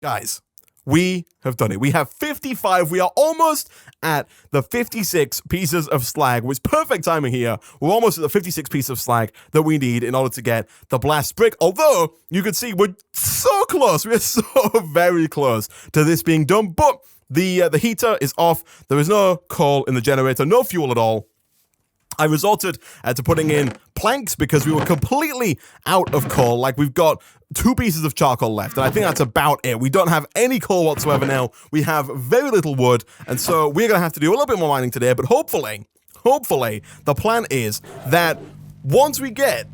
Guys, we have done it. We have 55. We are almost at the 56 pieces of slag, which is perfect timing here. We're almost at the 56 pieces of slag that we need in order to get the blast brick. Although, you can see we're so close. We are so very close to this being done. But the heater is off. There is no coal in the generator, no fuel at all. I resorted to putting in planks because we were completely out of coal. Like, we've got 2 pieces of charcoal left, and I think that's about it. We don't have any coal whatsoever now. We have very little wood, and so we're going to have to do a little bit more mining today, but hopefully, the plan is that once we get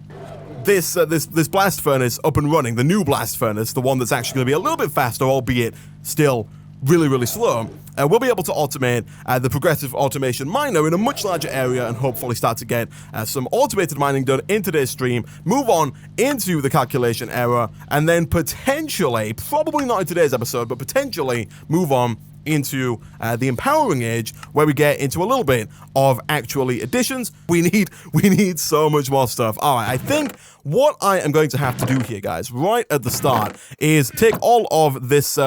this blast furnace up and running, the new blast furnace, the one that's actually going to be a little bit faster, albeit still really, really slow, we'll be able to automate the progressive automation miner in a much larger area and hopefully start to get some automated mining done in today's stream, move on into the calculation era, and then potentially, probably not in today's episode, but potentially move on into the empowering age, where we get into a little bit of actually additions. We need so much more stuff. All right, I think what I am going to have to do here, guys, right at the start, is take all of this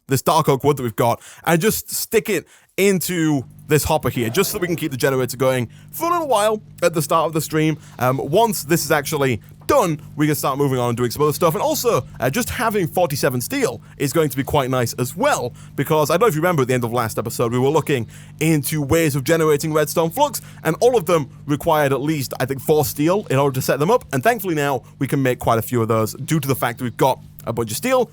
this dark oak wood that we've got and just stick it into this hopper here, just so we can keep the generator going for a little while at the start of the stream. Once this is actually done, we can start moving on and doing some other stuff. And also, just having 47 steel is going to be quite nice as well, because I don't know if you remember at the end of last episode, we were looking into ways of generating redstone flux, and all of them required at least, I think, 4 steel in order to set them up. And thankfully now we can make quite a few of those due to the fact that we've got a bunch of steel.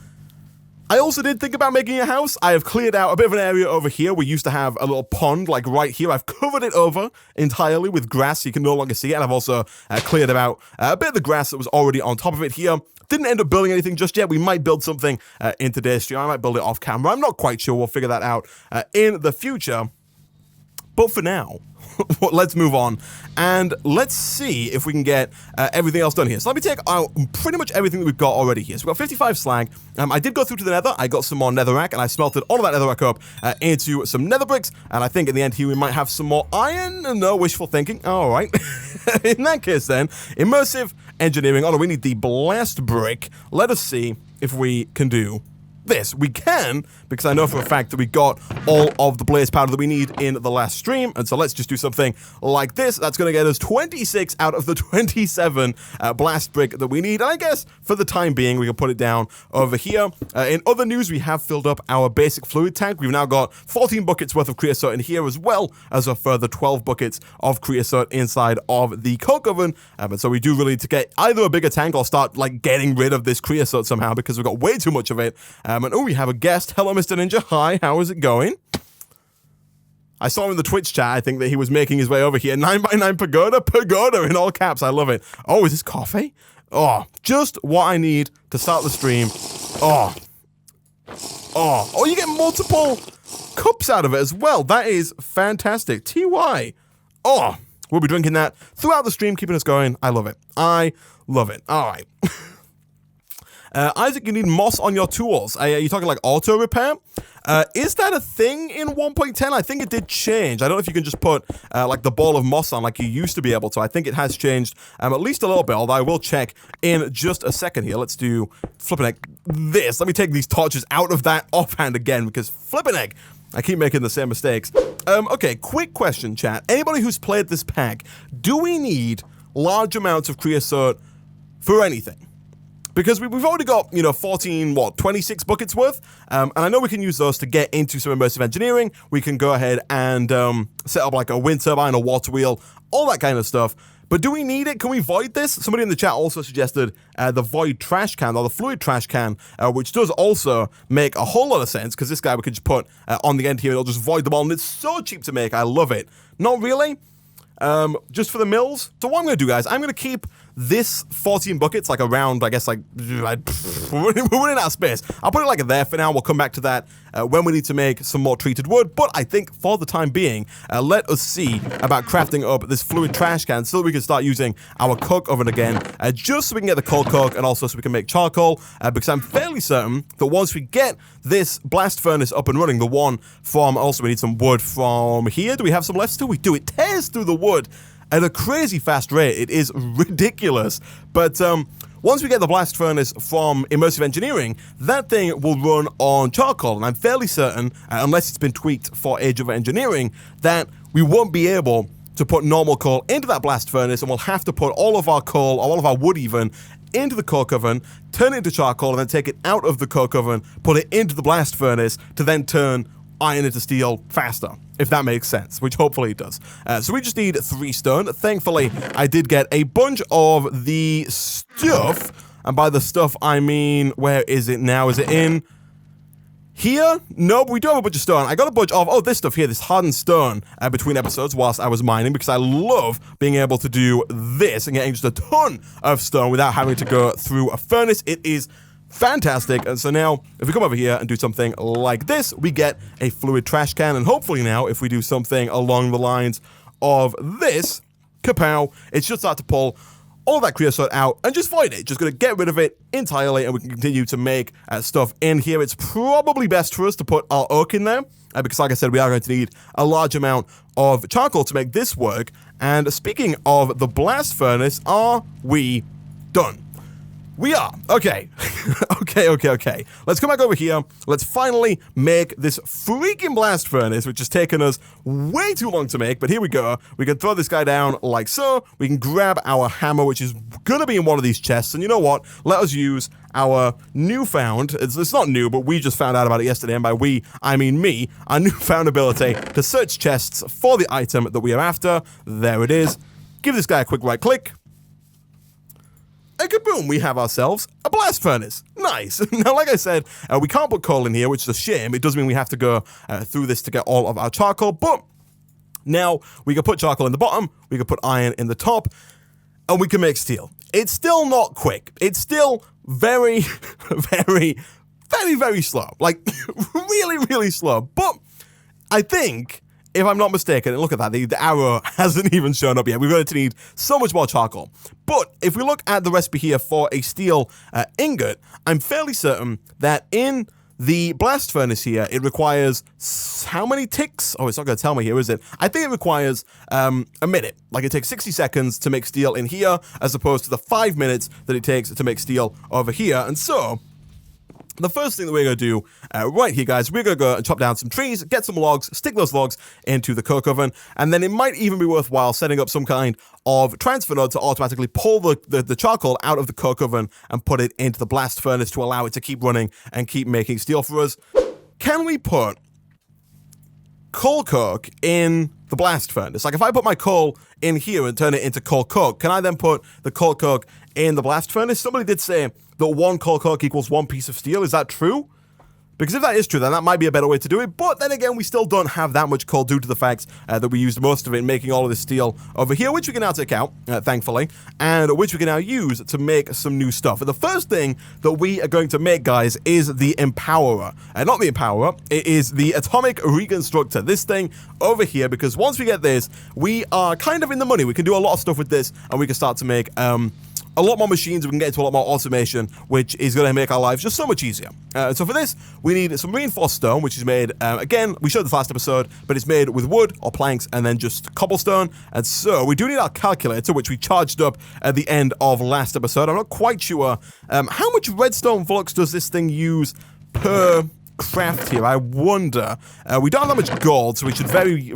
I also did think about making a house. I have cleared out a bit of an area over here. We used to have a little pond, like right here. I've covered it over entirely with grass, so you can no longer see it. And I've also cleared out a bit of the grass that was already on top of it here. Didn't end up building anything just yet. We might build something in today's stream. I might build it off camera. I'm not quite sure. We'll figure that out in the future. But for now, let's move on and let's see if we can get everything else done here. So let me take out pretty much everything that we've got already here. So we've got 55 slag. I did go through to the nether. I got some more netherrack and I smelted all of that netherrack up into some nether bricks. And I think in the end here we might have some more iron. No wishful thinking. All right. In that case then, immersive engineering. Oh no, we need the blast brick. Let us see if we can do this. We can, because I know for a fact that we got all of the blaze powder that we need in the last stream, and so let's just do something like this. That's going to get us 26 out of the 27 blast brick that we need, and I guess for the time being we can put it down over here. In other news, we have filled up our basic fluid tank. We've now got 14 buckets worth of creosote in here, as well as a further 12 buckets of creosote inside of the coke oven, and so we do really need to get either a bigger tank or start like getting rid of this creosote somehow, because we've got way too much of it. And oh, we have a guest. Hello, Mr. Ninja. Hi, how is it going? I saw him in the Twitch chat. I think that he was making his way over here. 9x9 pagoda? Pagoda in all caps. I love it. Oh, is this coffee? Oh, just what I need to start the stream. Oh, you get multiple cups out of it as well. That is fantastic. TY. Oh, we'll be drinking that throughout the stream, keeping us going. I love it. I love it. All right. Isaac, you need moss on your tools. Are you talking like auto repair? Is that a thing in 1.10? I think it did change. I don't know if you can just put like the ball of moss on like you used to be able to. I think it has changed at least a little bit, although I will check in just a second here. Let's do flipping egg this. Let me take these torches out of that offhand again, because flipping egg, I keep making the same mistakes. Okay, quick question, chat. Anybody who's played this pack, do we need large amounts of creosote for anything? Because we've already got, 26 buckets worth, and I know we can use those to get into some immersive engineering. We can go ahead and set up like a wind turbine, a water wheel, all that kind of stuff. But do we need it? Can we void this? Somebody in the chat also suggested the void trash can, or the fluid trash can, which does also make a whole lot of sense, because this guy we could just put on the end here, and it'll just void them all, and it's so cheap to make. I love it. Not really. Just for the mills. So what I'm going to do, guys, I'm going to keep this 14 buckets like around, I guess, like, we're running out of space. I'll put it like there for now. We'll come back to that when we need to make some more treated wood. But I think for the time being, let us see about crafting up this fluid trash can so that we can start using our coke oven again, just so we can get the coal coke and also so we can make charcoal, because I'm fairly certain that once we get this blast furnace up and running, the one from, also we need some wood from here. Do we have some left still? We do. It tears through the wood at a crazy fast rate. It is ridiculous. But once we get the blast furnace from immersive engineering, that thing will run on charcoal. And I'm fairly certain, unless it's been tweaked for Age of Engineering, that we won't be able to put normal coal into that blast furnace, and we'll have to put all of our coal, or all of our wood even, into the coke oven, turn it into charcoal, and then take it out of the coke oven, put it into the blast furnace, to then turn iron into steel faster, if that makes sense, which hopefully it does. So we just need 3 stone. Thankfully, I did get a bunch of the stuff, and by the stuff, I mean, where is it now? Is it in here? No, but we do have a bunch of stone. I got a bunch of, oh, this stuff here, this hardened stone between episodes whilst I was mining, because I love being able to do this and getting just a ton of stone without having to go through a furnace. It is fantastic. And so now, if we come over here and do something like this, we get a fluid trash can. And hopefully now, if we do something along the lines of this, kapow, it should start to pull all that creosote out and just void it. Just going to get rid of it entirely, and we can continue to make stuff in here. It's probably best for us to put our oak in there, because like I said, we are going to need a large amount of charcoal to make this work. And speaking of the blast furnace, are we done? We are. Okay. Okay. Let's come back over here. Let's finally make this freaking blast furnace, which has taken us way too long to make, but here we go. We can throw this guy down like so. We can grab our hammer, which is going to be in one of these chests, and you know what? Let us use our newfound, it's not new, but we just found out about it yesterday, and by we, I mean me, our newfound ability to search chests for the item that we are after. There it is. Give this guy a quick right click. And kaboom, we have ourselves a blast furnace. Nice. Now, like I said, we can't put coal in here, which is a shame. It does mean we have to go through this to get all of our charcoal, but now we can put charcoal in the bottom, we can put iron in the top, and we can make steel. It's still not quick. It's still very, very slow. Like, really slow. But I think, if I'm not mistaken, and look at that, the arrow hasn't even shown up yet. We're going to need so much more charcoal. But if we look at the recipe here for a steel ingot, I'm fairly certain that in the blast furnace here, it requires how many ticks? Oh, it's not going to tell me here, is it? I think it requires a minute. Like, it takes 60 seconds to make steel in here, as opposed to the 5 minutes that it takes to make steel over here. And so the first thing that we're going to do right here, guys, we're going to go and chop down some trees, get some logs, stick those logs into the coke oven, and then it might even be worthwhile setting up some kind of transfer node to automatically pull the charcoal out of the coke oven and put it into the blast furnace to allow it to keep running and keep making steel for us. Can we put coal coke in the blast furnace? Like, if I put my coal in here and turn it into coal coke, can I then put the coal coke in the blast furnace? Somebody did say that 1 coal coke equals 1 piece of steel. Is that true? Because if that is true, then that might be a better way to do it. But then again, we still don't have that much coal due to the fact that we used most of it in making all of this steel over here, which we can now take out, thankfully, and which we can now use to make some new stuff. And the first thing that we are going to make, guys, is the Empowerer. Not the Empowerer, it is the Atomic Reconstructor. This thing over here, because once we get this, we are kind of in the money. We can do a lot of stuff with this, and we can start to make a lot more machines. We can get into a lot more automation, which is going to make our lives just so much easier. So for this, we need some reinforced stone, which is made, again, we showed this last episode, but it's made with wood or planks and then just cobblestone. And so we do need our calculator, which we charged up at the end of last episode. I'm not quite sure how much redstone flux does this thing use per craft here. I wonder. We don't have that much gold, so we should very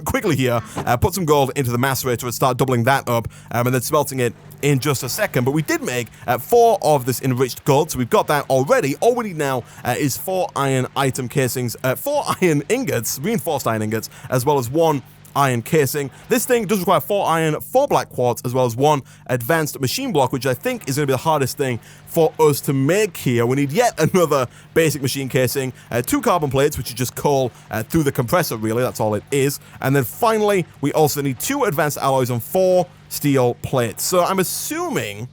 quickly here put some gold into the macerator and start doubling that up, and then smelting it in just a second. But we did make 4 of this enriched gold, so we've got that already. All we need now is 4 iron item casings, 4 iron ingots, reinforced iron ingots, as well as 1 iron casing. This thing does require 4 iron, 4 black quartz, as well as 1 advanced machine block, which I think is going to be the hardest thing for us to make here. We need yet another basic machine casing, 2 carbon plates, which is just coal through the compressor, really, that's all it is. And then finally, we also need 2 advanced alloys and 4 steel plates. So I'm assuming,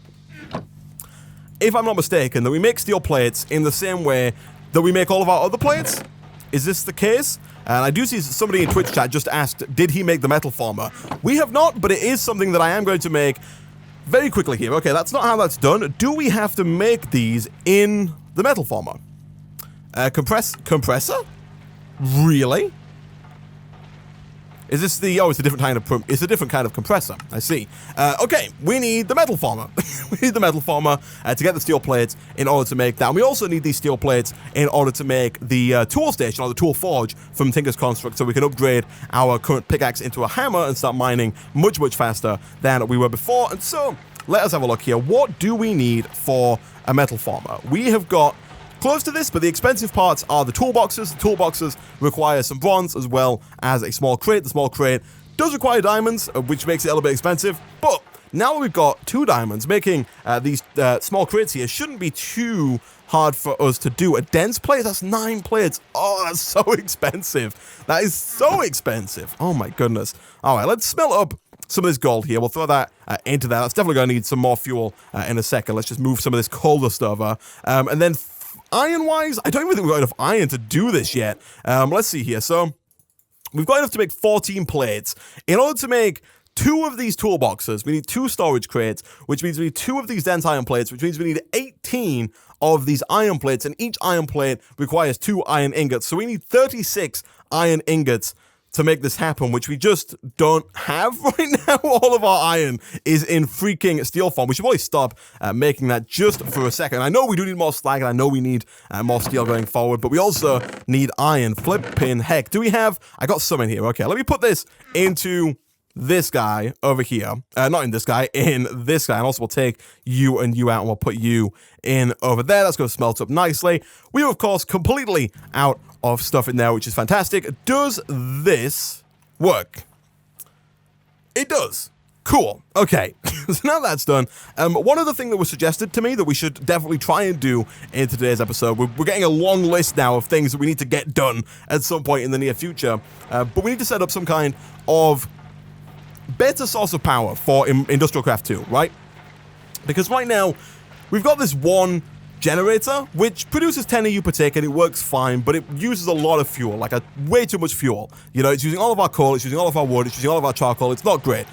if I'm not mistaken, that we make steel plates in the same way that we make all of our other plates. Is this the case? And I do see somebody in Twitch chat just asked, did he make the metal former? We have not, but it is something that I am going to make very quickly here. Okay, that's not how that's done. Do we have to make these in the metal former? Compressor? Really? Is this the... Oh, it's a different kind of compressor. I see. Okay, we need the metal former. We need the metal former to get the steel plates in order to make that. And we also need these steel plates in order to make the tool station or the tool forge from Tinker's Construct, so we can upgrade our current pickaxe into a hammer and start mining much, much faster than we were before. And so, let us have a look here. What do we need for a metal former? We have got close to this, but the expensive parts are the toolboxes. The toolboxes require some bronze as well as a small crate. The small crate does require diamonds, which makes it a little bit expensive, but now that we've got 2 diamonds, making these small crates here shouldn't be too hard for us to do. A dense plate, that's 9 plates. Oh, that's so expensive. That is so expensive. Oh my goodness. All right, let's smelt up some of this gold here. We'll throw that into that. That's definitely going to need some more fuel in a second. Let's just move some of this coal dust over. And then iron-wise, I don't even think we've got enough iron to do this yet. Let's see here. So, we've got enough to make 14 plates. In order to make 2 of these toolboxes, we need 2 storage crates, which means we need 2 of these dense iron plates, which means we need 18 of these iron plates, and each iron plate requires 2 iron ingots. So we need 36 iron ingots to make this happen, which we just don't have right now. All of our iron is in freaking steel form. We should probably stop making that just for a second. I know we do need more slag, and I know we need more steel going forward, but we also need iron. Flipping heck. Do we have... I got some in here. Okay, let me put this into this guy over here. Not in this guy, in this guy. And also we'll take you and you out, and we'll put you in over there. That's going to smelt up nicely. We are, of course, completely out of stuff in there, which is fantastic. Does this work? It does. Cool. Okay. So now that's done. One other thing that was suggested to me that we should definitely try and do in today's episode, we're getting a long list now of things that we need to get done at some point in the near future, but we need to set up some kind of better source of power for Industrial Craft 2, right? Because right now, we've got this one generator, which produces 10 EU per tick, and it works fine, but it uses a lot of fuel, like way too much fuel. You know, it's using all of our coal, it's using all of our wood, it's using all of our charcoal. It's not great.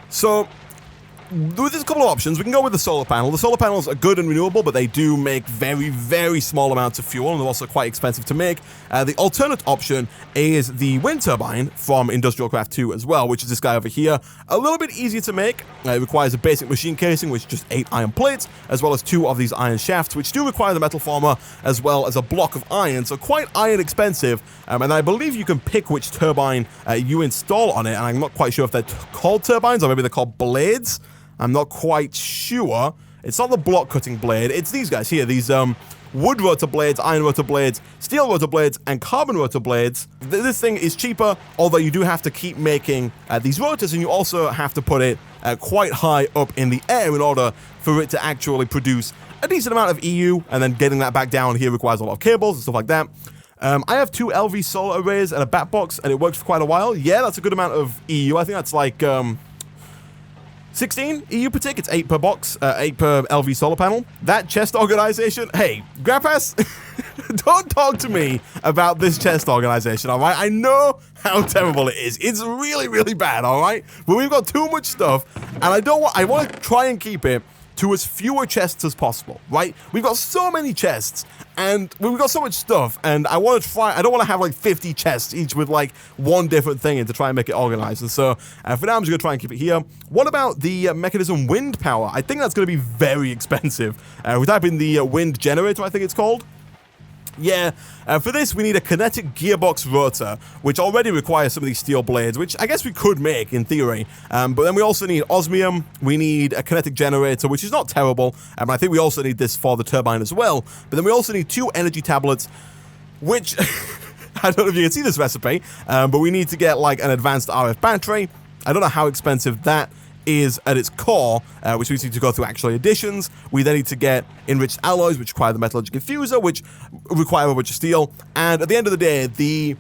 So, there's a couple of options. We can go with the solar panel. The solar panels are good and renewable, but they do make very, very small amounts of fuel, and they're also quite expensive to make. The alternate option is the wind turbine from Industrial Craft 2 as well, which is this guy over here. A little bit easier to make. It requires a basic machine casing, which is just 8 iron plates, as well as 2 of these iron shafts, which do require the metal former, as well as a block of iron, so quite iron expensive. And I believe you can pick which turbine you install on it, and I'm not quite sure if they're called turbines, or maybe they're called blades. I'm not quite sure. It's not the block cutting blade. It's these guys here. These wood rotor blades, iron rotor blades, steel rotor blades, and carbon rotor blades. This thing is cheaper, although you do have to keep making these rotors, and you also have to put it quite high up in the air in order for it to actually produce a decent amount of EU, and then getting that back down here requires a lot of cables and stuff like that. I have 2 LV solar arrays and a bat box, and it works for quite a while. Yeah, that's a good amount of EU. I think that's like 16 EU per tick. It's 8 per box, 8 per LV solar panel. That chest organization, hey, Grandpass, don't talk to me about this chest organization, all right? I know how terrible it is. It's really, really bad, all right? But we've got too much stuff, and I want to try and keep it to as fewer chests as possible, right? We've got so many chests, and we've got so much stuff, and I don't want to have like 50 chests, each with like one different thing in to try and make it organized. And so, for now, I'm just going to try and keep it here. What about the mechanism wind power? I think that's going to be very expensive. We type in the wind generator, I think it's called. Yeah, for this we need a kinetic gearbox rotor, which already requires some of these steel blades, which I guess we could make in theory. But then we also need osmium, we need a kinetic generator, which is not terrible, and I think we also need this for the turbine as well. But then we also need 2 energy tablets, which I don't know if you can see this recipe, but we need to get like an advanced RF battery. I don't know how expensive that is at its core, which means we need to go through actual additions. We then need to get enriched alloys, which require the metallurgic infuser, which require a bunch of steel. And at the end of the day, the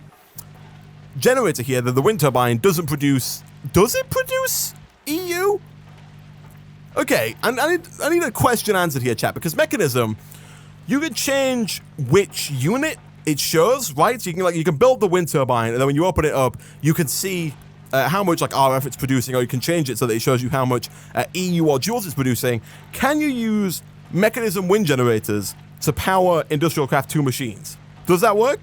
generator here, the wind turbine, doesn't produce... Does it produce EU? Okay, and I need a question answered here, chat, because mechanism, you can change which unit it shows, right? So you can build the wind turbine, and then when you open it up, you can see how much like RF it's producing, or you can change it so that it shows you how much EU or joules it's producing. Can you use mechanism wind generators to power Industrial Craft 2 machines? Does that work?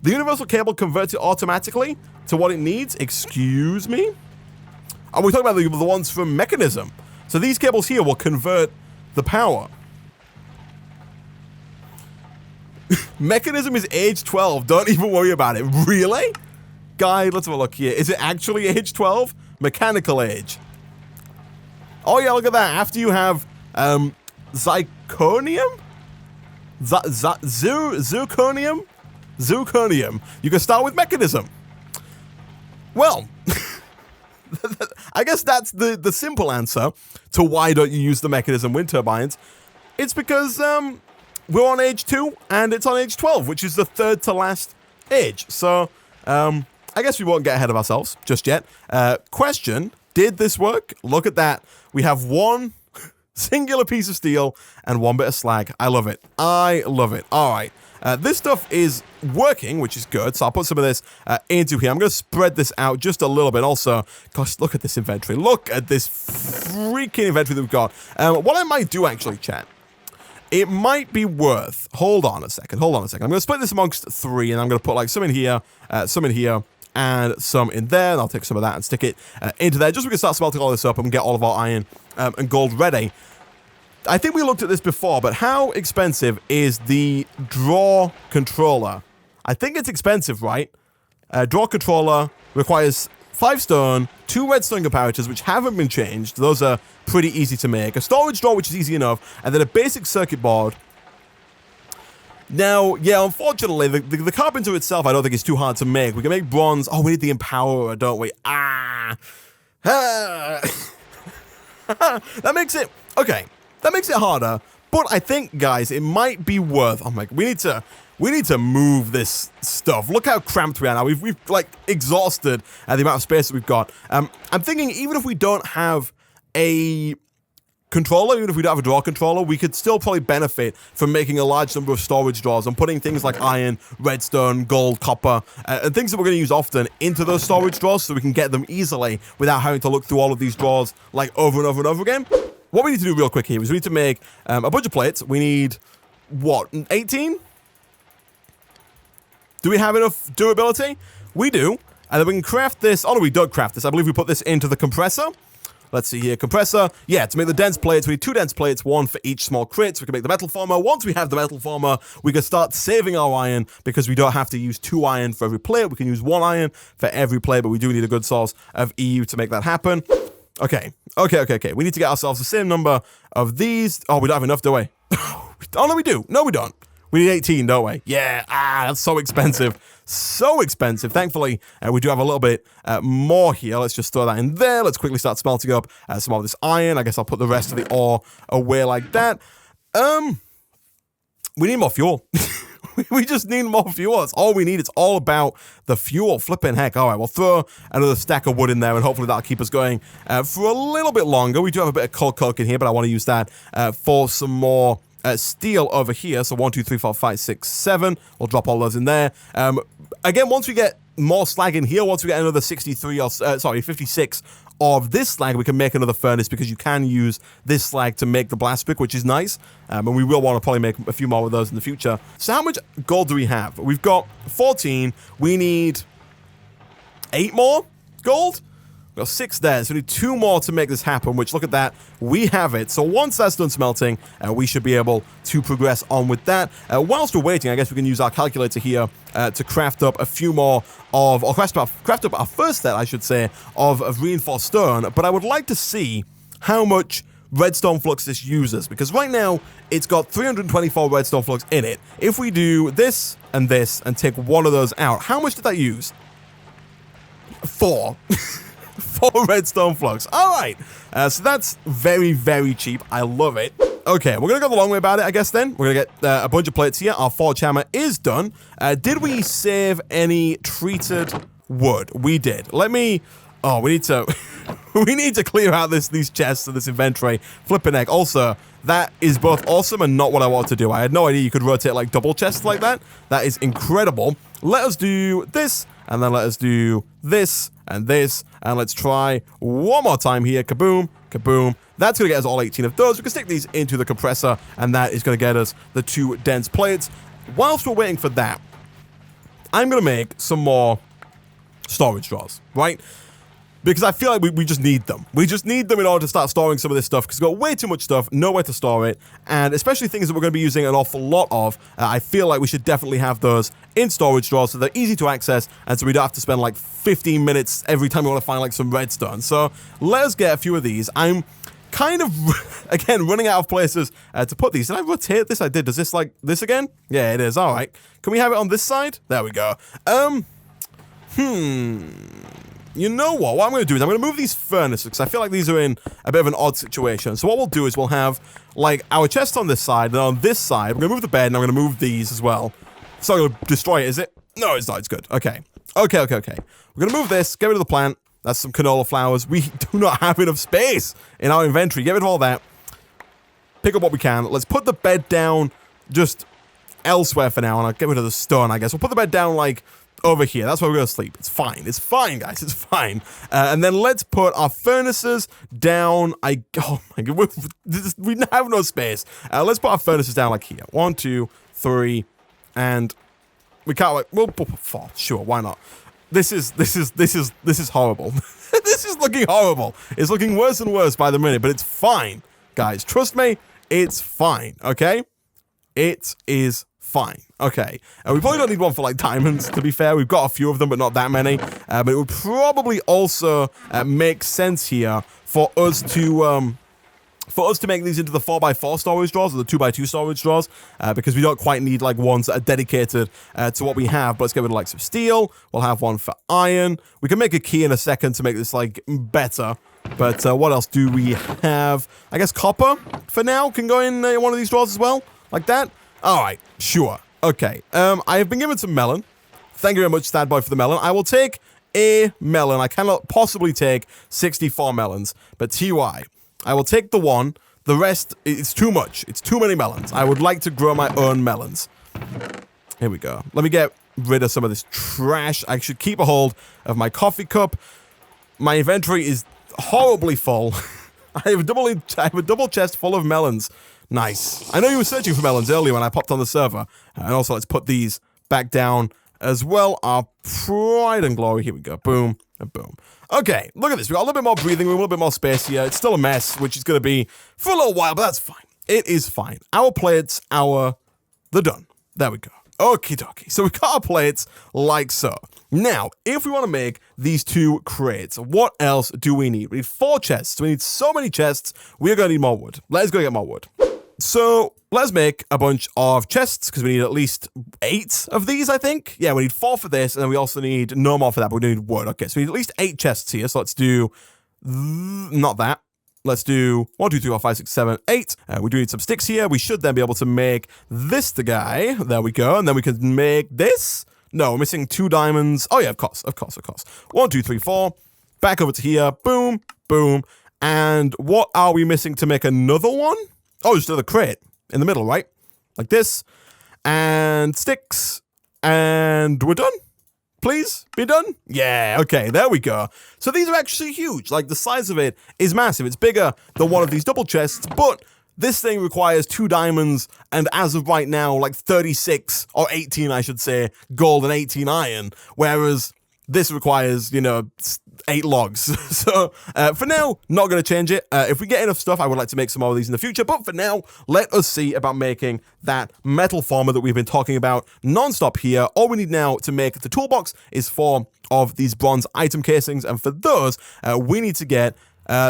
The universal cable converts it automatically. to what it needs. Excuse me? And we're talking about the ones from Mechanism. So these cables here will convert the power. Mechanism is age 12. Don't even worry about it. Really? Guy, let's have a look here. Is it actually age 12? Mechanical age. Oh yeah, look at that. After you have zirconium? Zirconium? Zirconium. You can start with Mechanism. Well, I guess that's the simple answer to why don't you use the Mechanism wind turbines. It's because we're on age 2 and it's on age 12, which is the third to last age. So I guess we won't get ahead of ourselves just yet. Question, did this work? Look at that. We have one singular piece of steel and one bit of slag. I love it. I love it. All right. This stuff is working, which is good. So I'll put some of this into here. I'm going to spread this out just a little bit. Also, gosh, look at this inventory. Look at this freaking inventory that we've got. What I might do, actually, chat, it might be worth... Hold on a second. I'm going to split this amongst 3, and I'm going to put like some in here, and some in there. And I'll take some of that and stick it into there, just so we can start smelting all this up and get all of our iron and gold ready. I think we looked at this before, but how expensive is the draw controller? I think it's expensive, right? Draw controller requires 5 stone, 2 redstone comparators, which haven't been changed. Those are pretty easy to make. A storage draw, which is easy enough, and then a basic circuit board. Now, yeah, unfortunately, the carpenter itself, I don't think is too hard to make. We can make bronze. Oh, we need the empowerer, don't we? That makes it... Okay. That makes it harder, but I think, guys, it might be worth... Oh my... We need to move this stuff. Look how cramped we are now. We've like, exhausted the amount of space that we've got. I'm thinking even if we don't have a controller, even if we don't have a draw controller, we could still probably benefit from making a large number of storage drawers and putting things like iron, redstone, gold, copper, and things that we're going to use often into those storage drawers so we can get them easily without having to look through all of these drawers like over and over and over again. What we need to do real quick here is we need to make a bunch of plates. We need, what, 18? Do we have enough durability? We do. And then we can craft this. Oh, no, we don't craft this. I believe we put this into the compressor. Let's see here. Compressor. Yeah, to make the dense plates, we need 2 dense plates, 1 for each small crit. So we can make the metal former. Once we have the metal former, we can start saving our iron because we don't have to use 2 iron for every plate. We can use 1 iron for every plate, but we do need a good source of EU to make that happen. Okay. We need to get ourselves the same number of these. Oh, we don't have enough, do we? Oh, no, we do. No, we don't. We need 18, don't we? Yeah. That's so expensive. So expensive. Thankfully, we do have a little bit more here. Let's just throw that in there. Let's quickly start smelting up some of this iron. I guess I'll put the rest of the ore away like that. We need more fuel. We just need more fuel. That's all we need. It's all about the fuel. Flipping heck. All right, we'll throw another stack of wood in there, and hopefully that'll keep us going for a little bit longer. We do have a bit of coal coke in here, but I want to use that for some more steel over here. So 1, 2, 3, 4, 5, 6, 7. We'll drop all those in there. Again, once we get more slag in here, once we get another 56 of this slag, we can make another furnace because you can use this slag to make the blast brick, which is nice. And we will want to probably make a few more of those in the future. So how much gold do we have? We've got 14. We need 8 more gold. We've got 6 there, so we need 2 more to make this happen, which, look at that, we have it. So once that's done smelting, we should be able to progress on with that. Whilst we're waiting, I guess we can use our calculator here to craft up a few more of, or craft up our first set, I should say, of reinforced stone. But I would like to see how much redstone flux this uses, because right now, it's got 324 redstone flux in it. If we do this and take one of those out, how much did that use? 4. 4 redstone flux. All right. So that's very, very cheap. I love it. Okay, we're going to go the long way about it, I guess, then. We're going to get a bunch of plates here. Our forge hammer is done. Did we save any treated wood? We did. Let me... Oh, we need to... we need to clear out these chests and this inventory. Flipping heck. Also, that is both awesome and not what I wanted to do. I had no idea you could rotate, like, double chests like that. That is incredible. Let us do this, and then let us do this, and let's try one more time here. Kaboom, kaboom. That's going to get us all 18 of those. We can stick these into the compressor, and that is going to get us the 2 dense plates. Whilst we're waiting for that, I'm going to make some more storage drawers, right? Because I feel like we just need them. We just need them in order to start storing some of this stuff, because we've got way too much stuff, nowhere to store it, and especially things that we're going to be using an awful lot of, I feel like we should definitely have those in storage drawers so they're easy to access, and so we don't have to spend like 15 minutes every time we want to find like some redstone. So let us get a few of these. I'm kind of, again, running out of places to put these. Did I rotate this? I did. Does this like this again? Yeah, it is. All right. Can we have it on this side? There we go. You know what? What I'm going to do is I'm going to move these furnaces, because I feel like these are in a bit of an odd situation. So what we'll do is we'll have, like, our chest on this side, and on this side, I'm going to move the bed, and I'm going to move these as well. It's not going to destroy it, is it? No, it's not. It's good. Okay. Okay. We're going to move this, get rid of the plant. That's some canola flowers. We do not have enough space in our inventory. Get rid of all that. Pick up what we can. Let's put the bed down just elsewhere for now, and I'll get rid of the stone, I guess. We'll put the bed down, like, over here. That's where we're going to sleep. It's fine. It's fine, guys. It's fine. And then let's put our furnaces down. Oh my god. We have no space. Let's put our furnaces down like here. 1, 2, 3, and we can't like, we'll put 4. Sure, why not? This is horrible. This is looking horrible. It's looking worse and worse by the minute, but it's fine. Guys, trust me, it's fine, okay? It is fine. Okay. We probably don't need one for like diamonds, to be fair. We've got a few of them, but not that many. But it would probably also make sense here for us to make these into the 4x4 storage drawers or the 2x2 storage drawers, because we don't quite need like ones that are dedicated to what we have. But let's get rid of like some steel. We'll have one for iron. We can make a key in a second to make this like better. But what else do we have? I guess copper for now can go in one of these drawers as well, like that. All right, sure. Okay, I have been given some melon. Thank you very much, Stadboy, for the melon. I will take a melon. I cannot possibly take 64 melons, but TY. I will take the one. The rest, it's too much. It's too many melons. I would like to grow my own melons. Here we go. Let me get rid of some of this trash. I should keep a hold of my coffee cup. My inventory is horribly full. I have a double chest full of melons. Nice. I know you were searching for melons earlier when I popped on the server. And also, let's put these back down as well. Our pride and glory. Here we go. Boom and boom. Okay, look at this. We've got a little bit more breathing room, a little bit more space here. It's still a mess, which is going to be for a little while, but that's fine. It is fine. Our plates, they're done. There we go. Okie dokie. So we've got our plates like so. Now, if we want to make these 2 crates, what else do we need? We need 4 chests. We need so many chests. We're going to need more wood. Let's go get more wood. So let's make a bunch of chests, because we need at least 8 of these, I think. Yeah, we need 4 for this, and then we also need no more for that, but we need wood. Okay, so we need at least 8 chests here. So let's do not that. Let's do 1, 2, 3, 4, 5, 6, 7, 8. We do need some sticks here. We should then be able to make this the guy. There we go. And then we can make this. No, we're missing 2 diamonds. Oh yeah, of course. 1, 2, 3, 4. Back over to here. Boom, boom. And what are we missing to make another one? Oh, just another crate in the middle, right? Like this. And sticks. And we're done. Please be done. Yeah, okay, there we go. So these are actually huge. Like, the size of it is massive. It's bigger than one of these double chests, but this thing requires 2 diamonds and, as of right now, like 36 or 18, I should say, gold and 18 iron, whereas this requires, 8 logs. So, for now, not going to change it. If we get enough stuff, I would like to make some more of these in the future. But for now, let us see about making that metal farmer that we've been talking about non-stop here. All we need now to make the toolbox is 4 of these bronze item casings. And for those, we need to get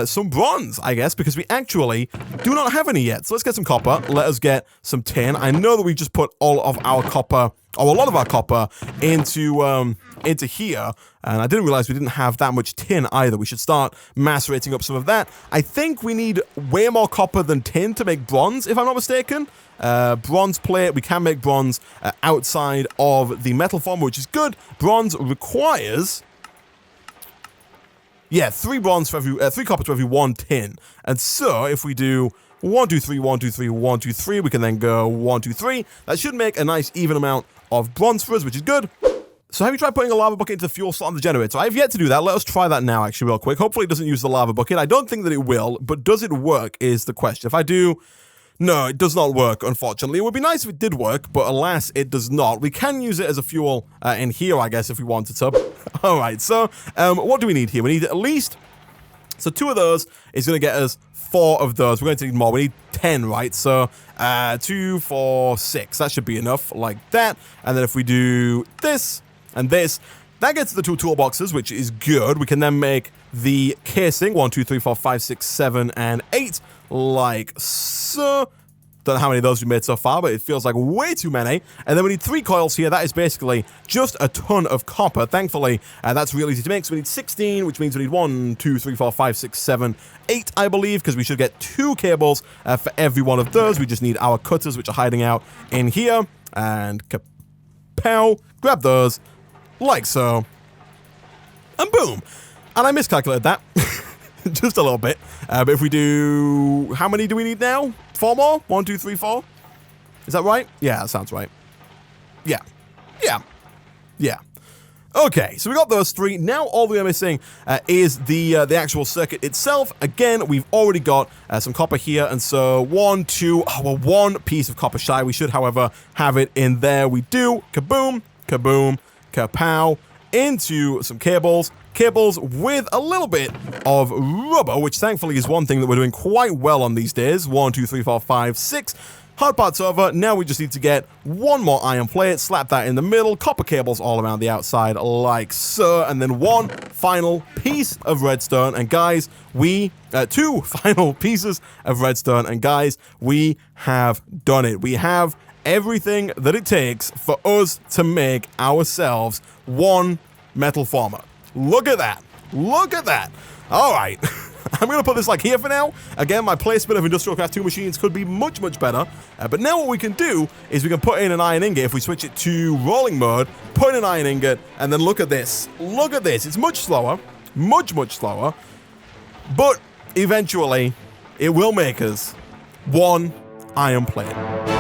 some bronze, I guess, because we actually do not have any yet. So let's get some copper. Let us get some tin. I know that we just put all of our copper, or a lot of our copper, into here, and I didn't realize we didn't have that much tin either. We should start macerating up some of that. I think we need way more copper than tin to make bronze, if I'm not mistaken. Bronze plate, we can make bronze outside of the metal form, which is good. Bronze requires, 3 bronze for every 3 copper to every 1 tin. And so if we do 1, 2, 3, 1, 2, 3, 1, 2, 3, we can then go 1, 2, 3. That should make a nice even amount of bronze for us, which is good. So have you tried putting a lava bucket into the fuel slot on the generator? I've yet to do that. Let us try that now, actually, real quick. Hopefully it doesn't use the lava bucket. I don't think that it will, but does it work is the question. If I do No, it does not work, unfortunately. It would be nice if it did work, but alas, it does not. We can use it as a fuel in here, I guess, if we wanted to. All right, so what do we need here? We need at least... So 2 of those is going to get us 4 of those. We're going to need more. We need 10, right? So 2, 4, 6. That should be enough, like that. And then if we do this and this, that gets the 2 toolboxes, which is good. We can then make the casing 1, 2, 3, 4, 5, 6, 7, and 8, like so. Don't know how many of those we made so far, but it feels like way too many. And then we need 3 coils here. That is basically just a ton of copper. Thankfully, that's real easy to make. So we need 16, which means we need 1, 2, 3, 4, 5, 6, 7, 8, I believe, because we should get 2 cables for every one of those. We just need our cutters, which are hiding out in here. And kapow, grab those, like so. And boom. And I miscalculated that. Just a little bit. But if we do... How many do we need now? 4 more? 1, 2, 3, 4? Is that right? Yeah, that sounds right. Yeah. Okay, so we got those 3. Now all we are missing is the actual circuit itself. Again, we've already got some copper here, and so 1, 2... Oh, we're 1 piece of copper shy. We should, however, have it in there. We do. Kaboom, kaboom, kapow. Into some cables with a little bit of rubber, which thankfully is one thing that we're doing quite well on these days. 1, 2, 3, 4, 5, 6. Hard part's over. Now we just need to get 1 more iron plate, slap that in the middle, copper cables all around the outside like so, and then 1 final piece of redstone. And guys, 2 final pieces of redstone, and guys, we have done it. We have everything that it takes for us to make ourselves 1 metal former. Look at that. Look at that. All right. I'm going to put this like here for now. Again, my placement of Industrial Craft 2 machines could be much, much better. But now what we can do is we can put in an iron ingot. If we switch it to rolling mode, put in an iron ingot, and then look at this. Look at this. It's much slower. Much, much slower. But eventually, it will make us 1 iron plate.